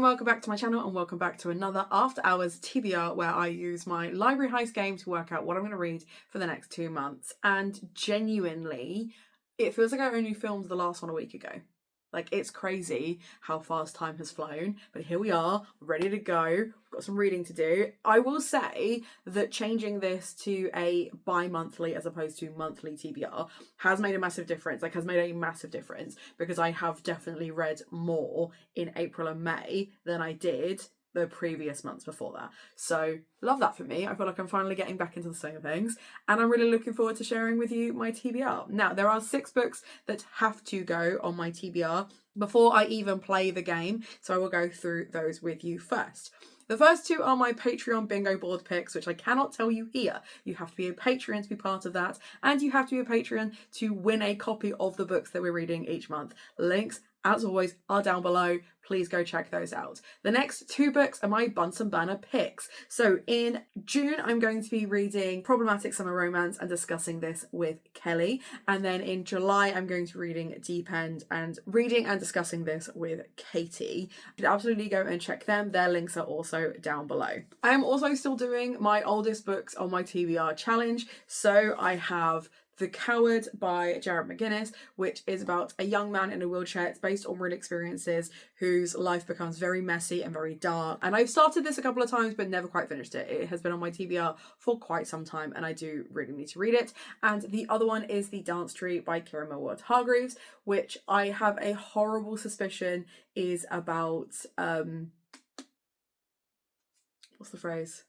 and welcome back to my channel, and welcome back to another After Hours TBR where I use my library heist game to work out what I'm going to read for the next 2 months. And genuinely, it feels like I only filmed the last one a week ago. Like, it's crazy how fast time has flown, but here we are, ready to go. We've got some reading to do. I will say that changing this to a bi-monthly as opposed to monthly TBR has made a massive difference. Like, has made a massive difference because I have definitely read more in April and May than I did the previous months before that. So love that for me. I feel like I'm finally getting back into the swing of things, and I'm really looking forward to sharing with you my TBR. Now, there are 6 books that have to go on my TBR before I even play the game, so I will go through those with you first. The first 2 are my Patreon bingo board picks, which I cannot tell you here. You have to be a Patreon to be part of that, and you have to be a Patreon to win a copy of the books that we're reading each month. Links, as always, are down below. Please go check those out. The next 2 books are my Bunsen burner picks. So in June, I'm going to be reading Problematic Summer Romance and discussing this with Kelly. And then in July, I'm going to be reading Deep End and reading and discussing this with Katy. You should absolutely go and check them. Their links are also down below. I am also still doing my oldest books on my TBR challenge. So I have The Coward by Jared McGinnis, which is about a young man in a wheelchair. It's based on real experiences whose life becomes very messy and very dark. And I've started this a couple of times but never quite finished it. It has been on my TBR for quite some time and I do really need to read it. And the other one is The Dance Tree by Kira Millward Hargreaves, which I have a horrible suspicion is about what's the phrase?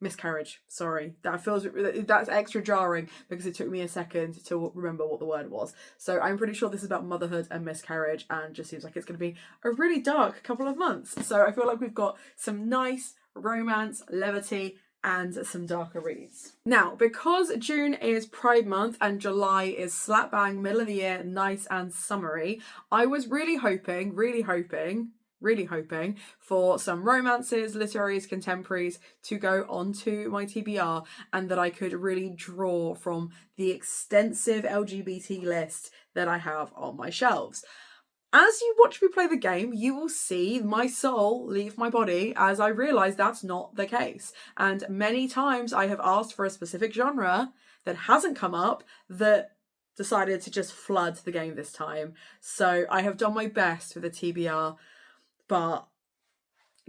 Miscarriage. Sorry, that's extra jarring because it took me a second to remember what the word was. So I'm pretty sure this is about motherhood and miscarriage, and just seems like it's going to be a really dark couple of months. So I feel like we've got some nice romance, levity, and some darker reads. Now, because June is Pride Month and July is slap bang middle of the year, nice and summery, I was really hoping for some romances, literaries, contemporaries to go onto my TBR, and that I could really draw from the extensive LGBT list that I have on my shelves. As you watch me play the game, you will see my soul leave my body as I realise that's not the case. And many times I have asked for a specific genre that hasn't come up, that decided to just flood the game this time. So I have done my best with the TBR, but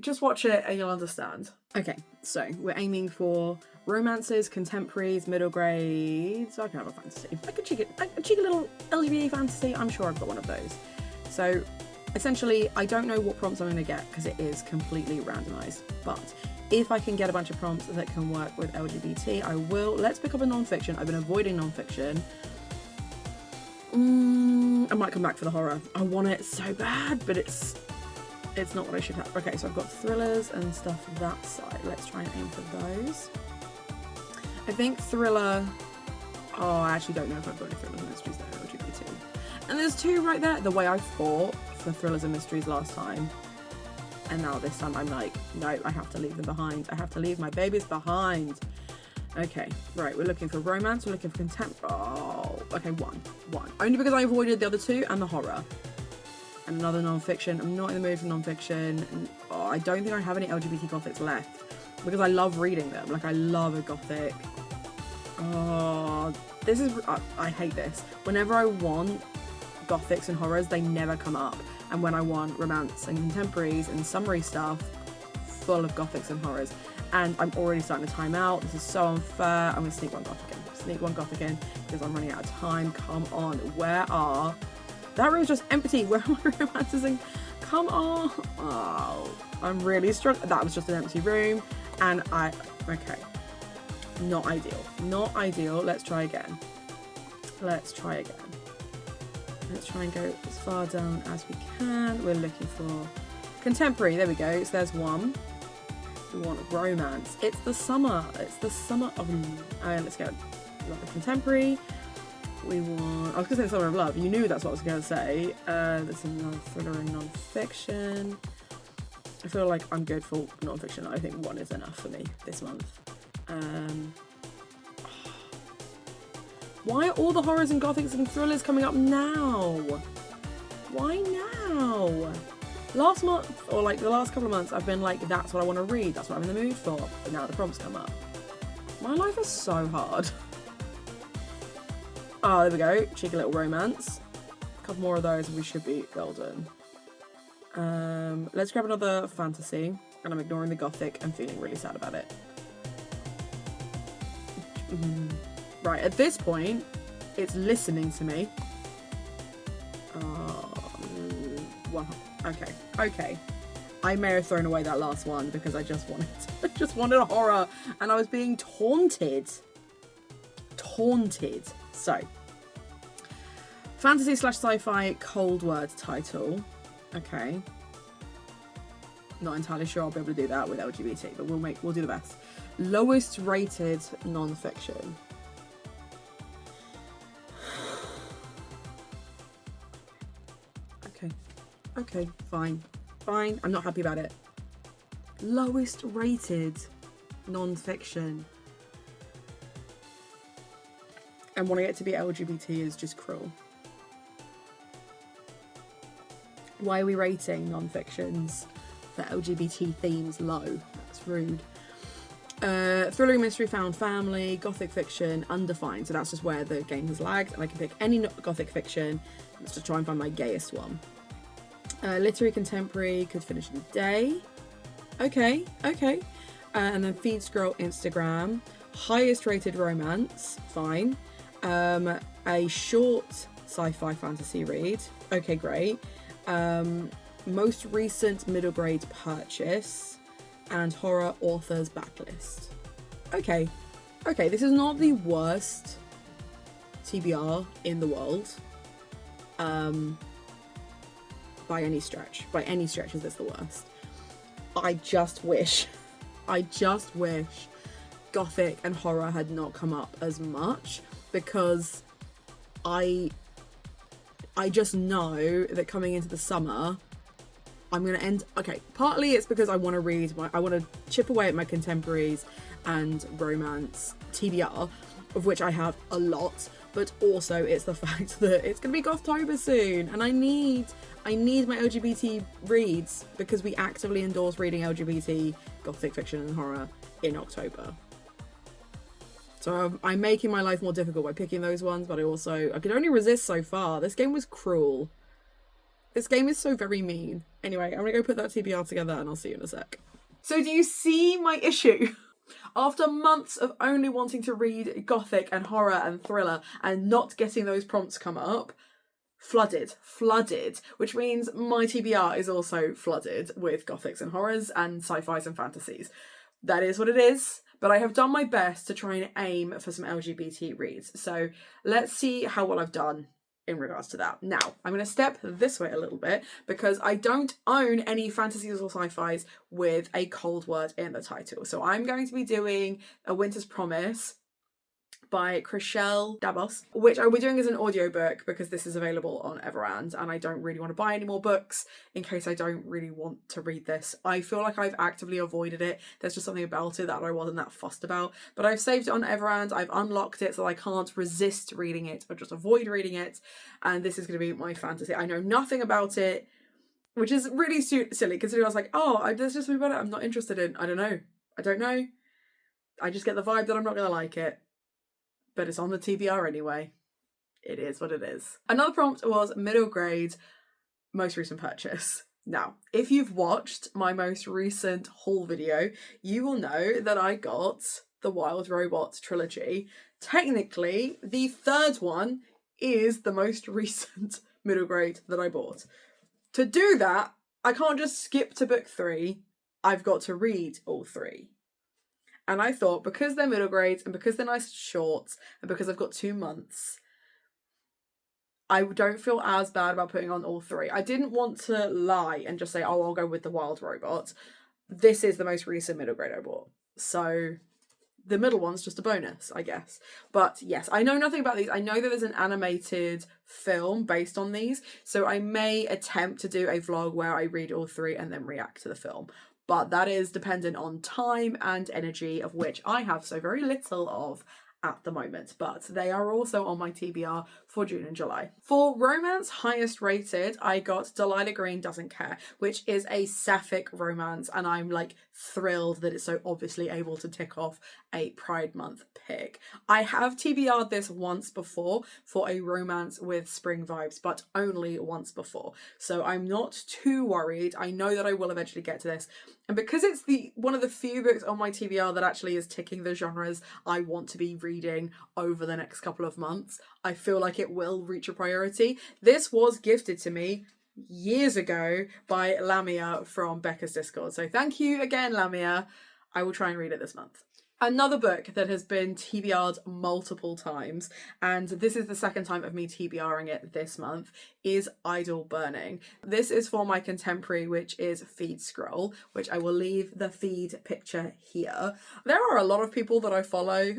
just watch it and you'll understand. Okay, so we're aiming for romances, contemporaries, middle grades. I can have a fantasy. Like a cheeky little LGBT fantasy. I'm sure I've got one of those. So essentially, I don't know what prompts I'm going to get because it is completely randomised. But if I can get a bunch of prompts that can work with LGBT, I will. Let's pick up a non-fiction. I've been avoiding non-fiction. I might come back for the horror. I want it so bad, but it's not what I should have. Okay, so I've got thrillers and stuff that side. Let's try and aim for those. I think thriller... Oh, I actually don't know if I've got any thrillers and mysteries that are LGBT. And there's 2 right there. The way I fought for thrillers and mysteries last time. And now this time I'm like, no, I have to leave them behind. I have to leave my babies behind. Okay, right, we're looking for romance, we're looking for contemporary. Oh, okay, one. Only because I avoided the other 2 and the horror. And another non-fiction. I'm not in the mood for non-fiction. Oh, I don't think I have any LGBT gothics left because I love reading them. Like, I love a gothic. Oh, this is... I hate this. Whenever I want gothics and horrors, they never come up. And when I want romance and contemporaries and summary stuff, full of gothics and horrors. And I'm already starting to time out. This is so unfair. I'm going to sneak one gothic in because I'm running out of time. Come on, where are... That room's just empty. Where am I romanticizing? Come on. Oh, I'm really struggling. That was just an empty room. And okay. Not ideal. Not ideal. Let's try again. Let's try and go as far down as we can. We're looking for contemporary. There we go. So there's one. We want romance. It's the summer. Of... let's go. We want the contemporary. We want... I was going to say Summer of Love. You knew that's what I was going to say. There's another thriller and non-fiction. I feel like I'm good for non-fiction. I think 1 is enough for me this month. Why are all the horrors and gothics and thrillers coming up now? Why now? Last month, or like the last couple of months, I've been like, that's what I want to read, that's what I'm in the mood for. But now the prompts come up. My life is so hard. Oh, there we go. Cheeky little romance. A couple more of those and we should be golden. Let's grab another fantasy. And I'm ignoring the gothic and feeling really sad about it. Right, at this point, it's listening to me. Okay. I may have thrown away that last one because I just wanted a horror and I was being taunted. So, fantasy / sci-fi cold word title. Okay. Not entirely sure I'll be able to do that with LGBT, but we'll do the best. Lowest rated non-fiction. Okay, fine. I'm not happy about it. Lowest rated non-fiction. And wanting it to be LGBT is just cruel. Why are we rating non-fictions for LGBT themes low? That's rude. Thriller, mystery, found family, gothic fiction, undefined. So that's just where the game has lagged, and I can pick any gothic fiction. Let's just try and find my gayest one. Literary contemporary, could finish in a day. Okay. And then feed, scroll, Instagram. Highest rated romance, fine. A short sci-fi fantasy read. Okay, great. Most recent middle grade purchase. And horror authors backlist. Okay, this is not the worst TBR in the world. By any stretch is this the worst. I just wish gothic and horror had not come up as much, because I just know that coming into the summer I'm going to end... Okay, partly it's because I want to chip away at my contemporaries and romance TBR, of which I have a lot, but also it's the fact that it's going to be Gothtober soon, and I need my LGBT reads, because we actively endorse reading LGBT gothic fiction and horror in October. So I'm making my life more difficult by picking those ones, but I could only resist so far. This game was cruel. This game is so very mean. Anyway, I'm going to go put that TBR together and I'll see you in a sec. So do you see my issue? After months of only wanting to read gothic and horror and thriller and not getting those prompts come up, flooded, which means my TBR is also flooded with gothics and horrors and sci-fis and fantasies. That is what it is, but I have done my best to try and aim for some LGBT reads. So let's see how well I've done in regards to that. Now, I'm going to step this way a little bit because I don't own any fantasies or sci-fis with a cold word in the title. So I'm going to be doing A Winter's Promise by Chriselle Dabos, which I will be doing as an audiobook because this is available on Everand, and I don't really want to buy any more books in case I don't really want to read this. I feel like I've actively avoided it. There's just something about it that I wasn't that fussed about, but I've saved it on Everand. I've unlocked it so I can't resist reading it or just avoid reading it, and this is going to be my fantasy. I know nothing about it, which is really silly considering I was like, there's just something about it I'm not interested in. I don't know. I just get the vibe that I'm not going to like it. But it's on the TBR anyway. It is what it is. Another prompt was middle grade, most recent purchase. Now, if you've watched my most recent haul video, you will know that I got the Wild Robot trilogy. Technically, the third one is the most recent middle grade that I bought. To do that, I can't just skip to book 3. I've got to read all 3. And I thought, because they're middle grades and because they're nice shorts and because I've got 2 months, I don't feel as bad about putting on all 3. I didn't want to lie and just say, I'll go with the Wild Robot. This is the most recent middle grade I bought. So the middle one's just a bonus, I guess. But yes, I know nothing about these. I know that there's an animated film based on these. So I may attempt to do a vlog where I read all 3 and then react to the film. But that is dependent on time and energy, of which I have so very little of at the moment. But they are also on my TBR for June and July. For romance highest rated, I got Delilah Green Doesn't Care, which is a sapphic romance, and I'm like thrilled that it's so obviously able to tick off a Pride Month pick. I have TBR'd this once before for a romance with spring vibes, but only once before. So I'm not too worried. I know that I will eventually get to this. And because it's one of the few books on my TBR that actually is ticking the genres I want to be reading over the next couple of months, I feel like it will reach a priority. This was gifted to me years ago by Lamia from Becca's Discord. So thank you again, Lamia. I will try and read it this month. Another book that has been TBR'd multiple times, and this is the second time of me TBRing it this month, is Idle Burning. This is for my contemporary, which is Feed Scroll, which I will leave the feed picture here. There are a lot of people that I follow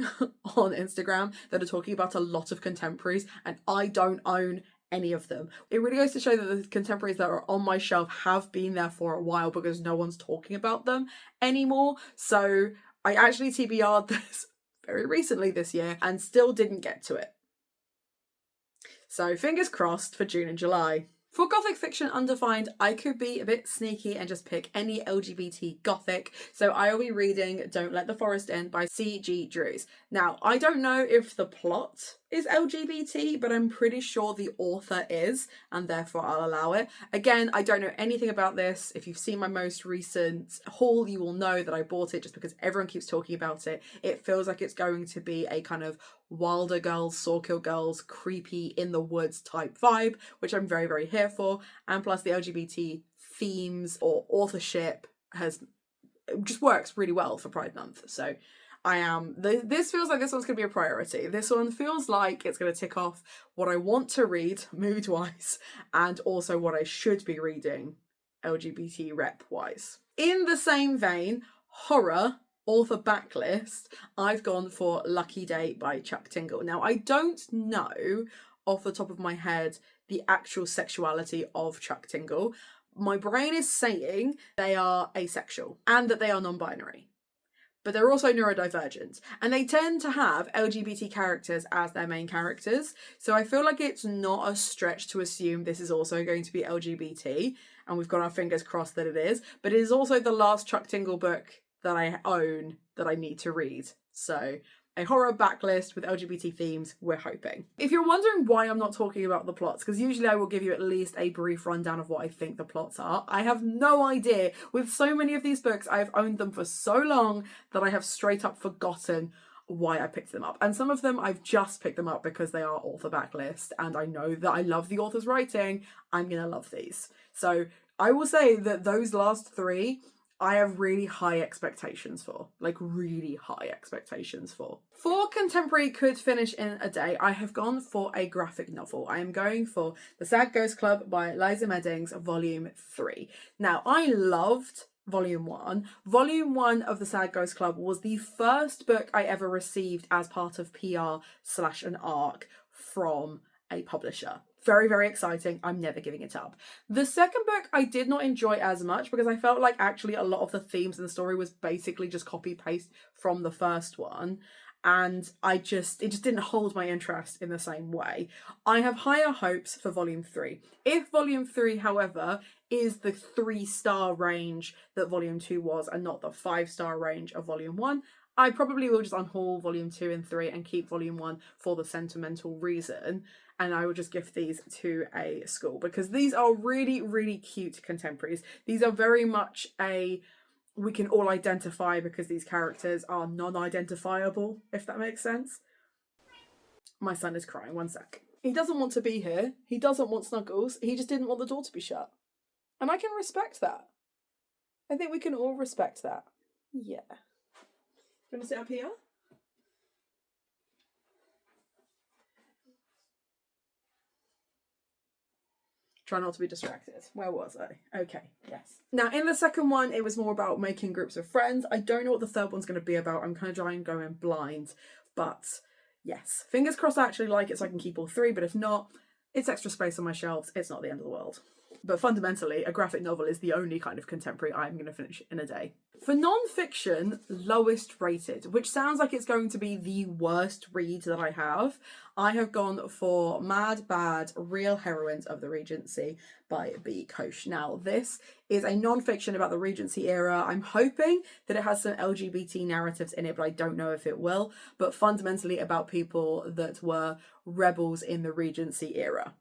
on Instagram that are talking about a lot of contemporaries, and I don't own any of them. It really goes to show that the contemporaries that are on my shelf have been there for a while because no one's talking about them anymore. So I actually TBR'd this very recently this year and still didn't get to it. So fingers crossed for June and July. For Gothic fiction undefined, I could be a bit sneaky and just pick any LGBT Gothic. So I will be reading Don't Let the Forest In by C.G. Drews. Now, I don't know if the plot is LGBT, but I'm pretty sure the author is, and therefore I'll allow it. Again, I don't know anything about this. If you've seen my most recent haul, you will know that I bought it just because everyone keeps talking about it. It feels like it's going to be a kind of Wilder Girls, Sawkill Girls, creepy in the woods type vibe, which I'm very, very here for. And plus the LGBT themes or authorship just works really well for Pride Month. So this feels like this one's going to be a priority. This one feels like it's going to tick off what I want to read mood-wise and also what I should be reading LGBT rep-wise. In the same vein, horror author backlist, I've gone for Lucky Day by Chuck Tingle. Now, I don't know off the top of my head the actual sexuality of Chuck Tingle. My brain is saying they are asexual and that they are non-binary. But they're also neurodivergent. And they tend to have LGBT characters as their main characters. So I feel like it's not a stretch to assume this is also going to be LGBT. And we've got our fingers crossed that it is. But it is also the last Chuck Tingle book that I own that I need to read. So a horror backlist with LGBT themes, we're hoping. If you're wondering why I'm not talking about the plots, because usually I will give you at least a brief rundown of what I think the plots are, I have no idea. With so many of these books, I've owned them for so long that I have straight up forgotten why I picked them up. And some of them I've just picked them up because they are author backlist and I know that I love the author's writing. I'm gonna love these. So I will say that those last three I have really high expectations for. Like, really high expectations for. For contemporary could finish in a day, I have gone for a graphic novel. I am going for The Sad Ghost Club by Liza Meddings, Volume 3. Now, I loved Volume 1. Volume 1 of The Sad Ghost Club was the first book I ever received as part of PR/an ARC from a publisher. Very, very exciting. I'm never giving it up. The second book I did not enjoy as much because I felt like actually a lot of the themes in the story was basically just copy-paste from the first one. And it just didn't hold my interest in the same way. I have higher hopes for Volume 3. If Volume 3, however, is the 3-star range that Volume 2 was and not the 5-star range of Volume 1, I probably will just unhaul Volume 2 and 3 and keep Volume 1 for the sentimental reason. And I will just gift these to a school because these are really, really cute contemporaries. These are very much we can all identify because these characters are non-identifiable, if that makes sense. My son is crying, one sec. He doesn't want to be here. He doesn't want snuggles. He just didn't want the door to be shut. And I can respect that. I think we can all respect that. Yeah. You want to sit up here? Try not to be distracted. Where was I? Okay, yes. Now, in the second one, it was more about making groups of friends. I don't know what the third one's going to be about. I'm kind of trying going blind. But, yes. Fingers crossed I actually like it so I can keep all three. But if not, it's extra space on my shelves. It's not the end of the world. But fundamentally, a graphic novel is the only kind of contemporary I'm going to finish in a day. For non-fiction, lowest rated, which sounds like it's going to be the worst read that I have gone for Mad Bad Real Heroines of the Regency by B. Koch. Now, this is a non-fiction about the Regency era. I'm hoping that it has some LGBT narratives in it, but I don't know if it will. But fundamentally about people that were rebels in the Regency era.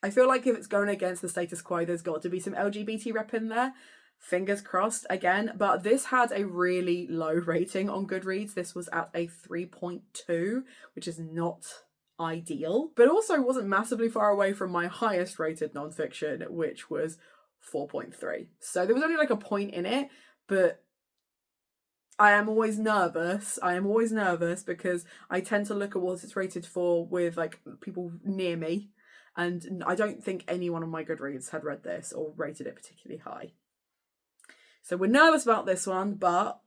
I feel like if it's going against the status quo, there's got to be some LGBT rep in there. Fingers crossed again. But this had a really low rating on Goodreads. This was at a 3.2, which is not ideal. But also wasn't massively far away from my highest rated nonfiction, which was 4.3. So there was only like a point in it, but I am always nervous. Because I tend to look at what it's rated for with like people near me. And I don't think anyone on my Goodreads had read this or rated it particularly high. So we're nervous about this one, but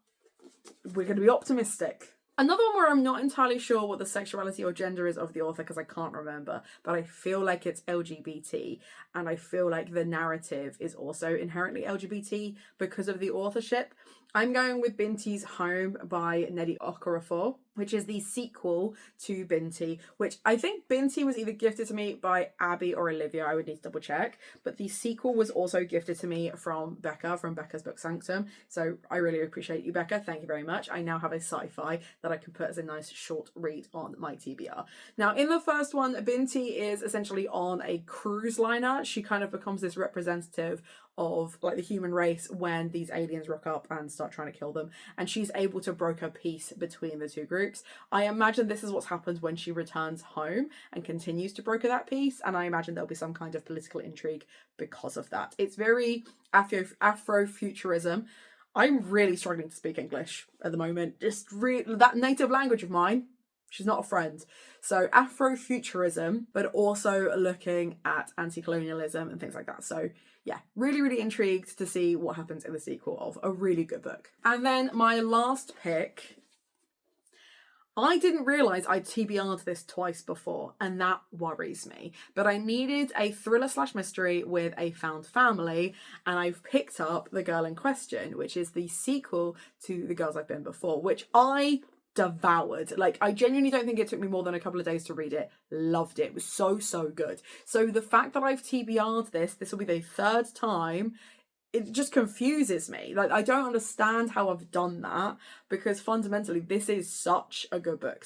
we're going to be optimistic. Another one where I'm not entirely sure what the sexuality or gender is of the author because I can't remember, but I feel like it's LGBT, and I feel like the narrative is also inherently LGBT because of the authorship. I'm going with Binti's Home by Nnedi Okorafor, which is the sequel to Binti, which I think Binti was either gifted to me by Abby or Olivia. I would need to double check. But the sequel was also gifted to me from Becca, from Becca's Book Sanctum. So I really appreciate you, Becca. Thank you very much. I now have a sci-fi that I can put as a nice short read on my TBR. Now, in the first one, Binti is essentially on a cruise liner. She kind of becomes this representative of like the human race when these aliens rock up and start trying to kill them, and she's able to broker peace between the two groups. I imagine this is what's happened when she returns home and continues to broker that peace, and I imagine there'll be some kind of political intrigue because of that. It's very Afrofuturism. I'm really struggling to speak English at the moment. Just that native language of mine, she's not a friend. So Afrofuturism, but also looking at anti-colonialism and things like that. So yeah, really, really intrigued to see what happens in the sequel of a really good book. And then my last pick, I didn't realise I'd TBR'd this twice before, and that worries me. But I needed a thriller/mystery with a found family, and I've picked up The Girl in Question, which is the sequel to The Girls I've Been Before, which I devoured. Like, I genuinely don't think it took me more than a couple of days to read it. Loved it. It was so, so good. So the fact that I've TBR'd this will be the third time, it just confuses me. Like, I don't understand how I've done that, because fundamentally this is such a good book,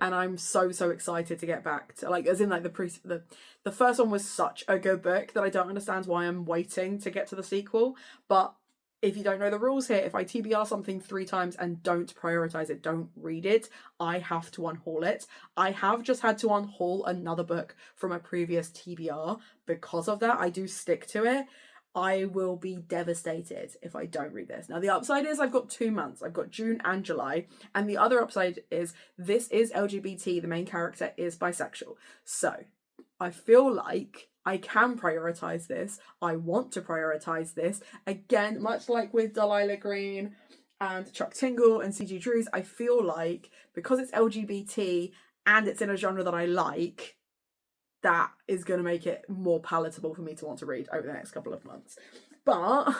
and I'm so, so excited to get back to, like, as in like the first one was such a good book that I don't understand why I'm waiting to get to the sequel. But if you don't know the rules here, if I TBR something 3 times and don't prioritize it, don't read it, I have to unhaul it. I have just had to unhaul another book from a previous TBR because of that. I do stick to it. I will be devastated if I don't read this. Now, the upside is I've got 2 months. I've got June and July. And the other upside is this is LGBT. The main character is bisexual. So I feel like I can prioritise this. I want to prioritise this. Again, much like with Delilah Green and Chuck Tingle and C.G. Drews, I feel like because it's LGBT and it's in a genre that I like, that is going to make it more palatable for me to want to read over the next couple of months. But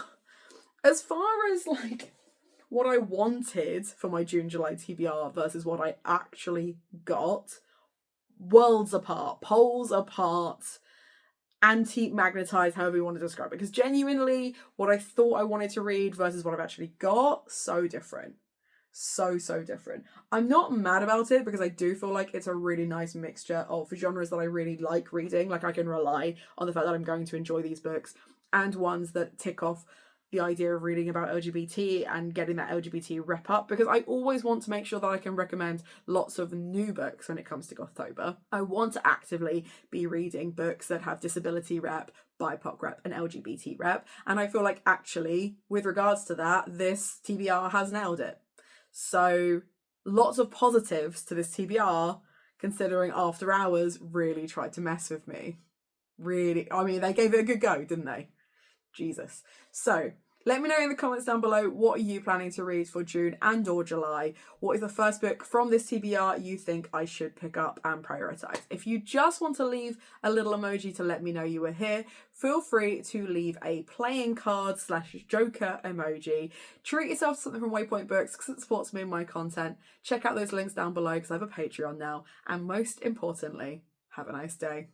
as far as like what I wanted for my June-July TBR versus what I actually got, worlds apart, poles apart, anti-magnetized, however you want to describe it. Because genuinely, what I thought I wanted to read versus what I've actually got, so different. So different. I'm not mad about it because I do feel like it's a really nice mixture of genres that I really like reading. Like, I can rely on the fact that I'm going to enjoy these books, and ones that tick off the idea of reading about LGBT and getting that LGBT rep up, because I always want to make sure that I can recommend lots of new books when it comes to Gothtober. I want to actively be reading books that have disability rep, BIPOC rep and LGBT rep, and I feel like actually with regards to that, this TBR has nailed it. So lots of positives to this TBR, considering After Hours really tried to mess with me. Really, I mean, they gave it a good go, didn't they? Jesus. So Let me know in the comments down below, what are you planning to read for June and or July? What is the first book from this TBR you think I should pick up and prioritise? If you just want to leave a little emoji to let me know you were here, feel free to leave a playing card / Joker emoji. Treat yourself to something from Waypoint Books because it supports me and my content. Check out those links down below because I have a Patreon now. And most importantly, have a nice day.